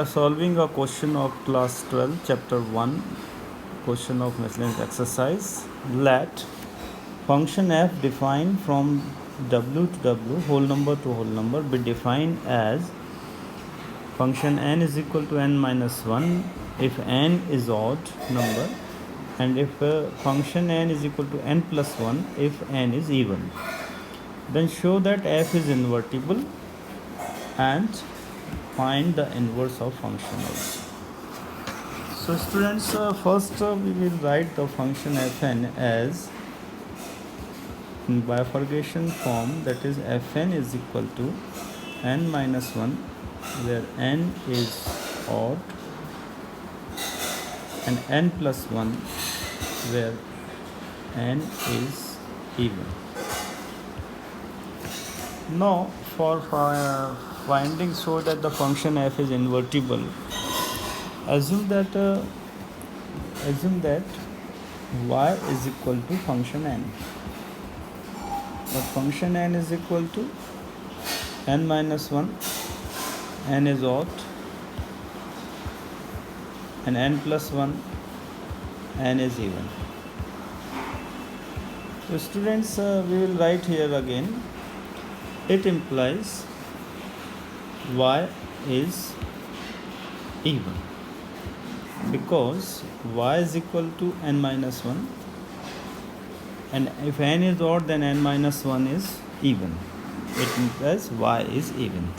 Solving a question of class 12 chapter 1 question of miscellaneous exercise. Let function f defined from w to w whole number to whole number be defined as function n is equal to n minus 1 if n is odd number, and if function n is equal to n plus 1 if n is even. Then show that f is invertible and find the inverse of function also. So students, first we will write the function fn as in bifurcation form, that is fn is equal to n minus 1 where n is odd and n plus 1 where n is even. Now for finding so that the function f is invertible, assume that y is equal to function n. But function n is equal to n minus 1, n is odd, and n plus 1, n is even. So students, we will write here again. It implies y is even because y is equal to n minus 1, and if n is odd then n minus 1 is even. It implies y is even.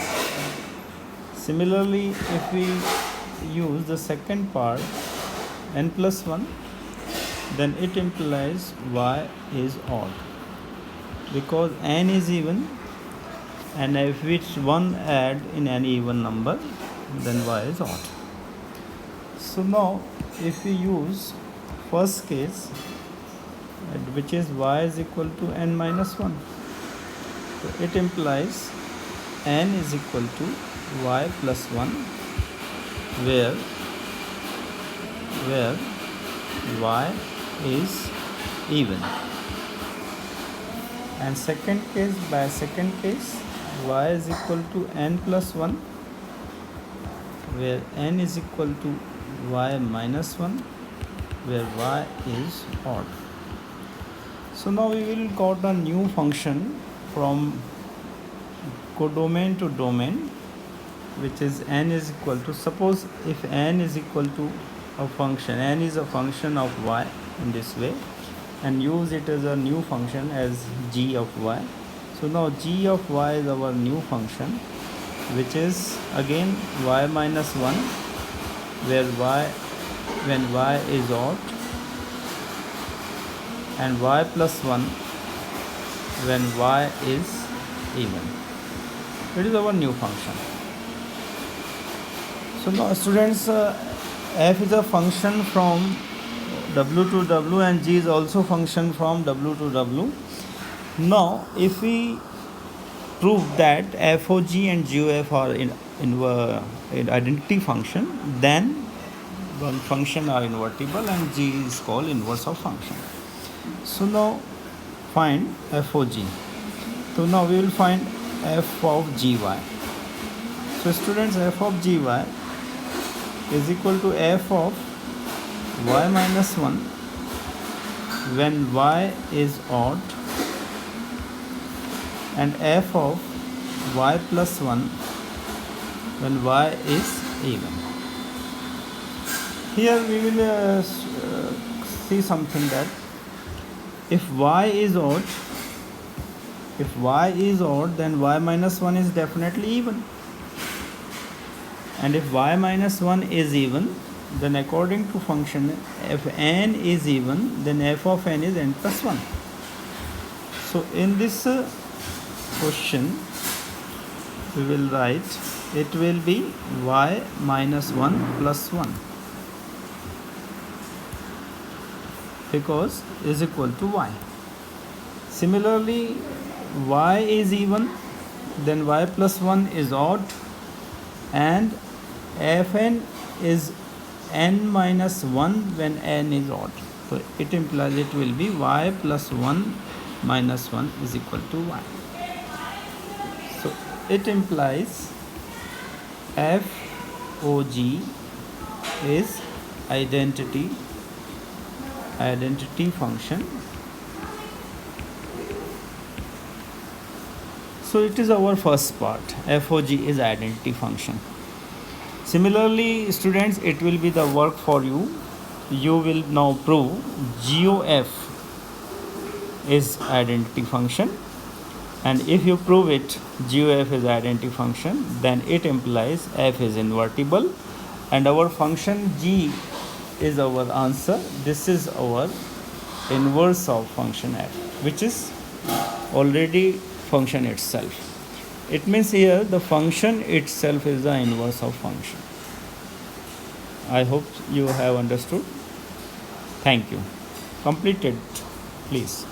Similarly, if we use the second part, n plus 1, then it implies y is odd because n is even, and if which one add in any even number, then y is odd. So now if we use first case, which is y is equal to n minus 1, so it implies n is equal to y plus 1 where y is even. And second case, by second case, y is equal to n plus 1 where n is equal to y minus 1 where y is odd. So now we will got a new function from codomain to domain, which is n is equal to, suppose if n is equal to a function, n is a function of y in this way, and use it as a new function as g of y. So now g of y is our new function, which is again y minus 1 where y, when y is odd, and y plus 1 when y is even. It is our new function. So now students, f is a function from w to w and g is also function from w to w. Now if we prove that f of g and g of f are in identity function, then one function are invertible and g is called inverse of function. So now find f of g. So now we will find f of gy. So students, f of gy is equal to f of y minus 1 when y is odd, and f of y plus 1 when y is even. Here we will see something, that if y is odd, then y minus 1 is definitely even, and if y minus 1 is even, then according to function, if n is even, then f of n is n plus 1. So in this question we will write, it will be y minus 1 plus 1 because is equal to y. Similarly, y is even, then y plus 1 is odd, and fn is n minus 1 when n is odd. So it implies it will be y plus 1 minus 1 is equal to y. So it implies f FOG is identity function. So it is our first part. FOG is identity function. Similarly, students, it will be the work for you. You will now prove GOF is identity function, and if you prove it, GOF is identity function, then it implies F is invertible, and our function G is our answer. This is our inverse of function F, which is already function itself. It means here the function itself is the inverse of function. I hope you have understood. Thank you. Complete it, please.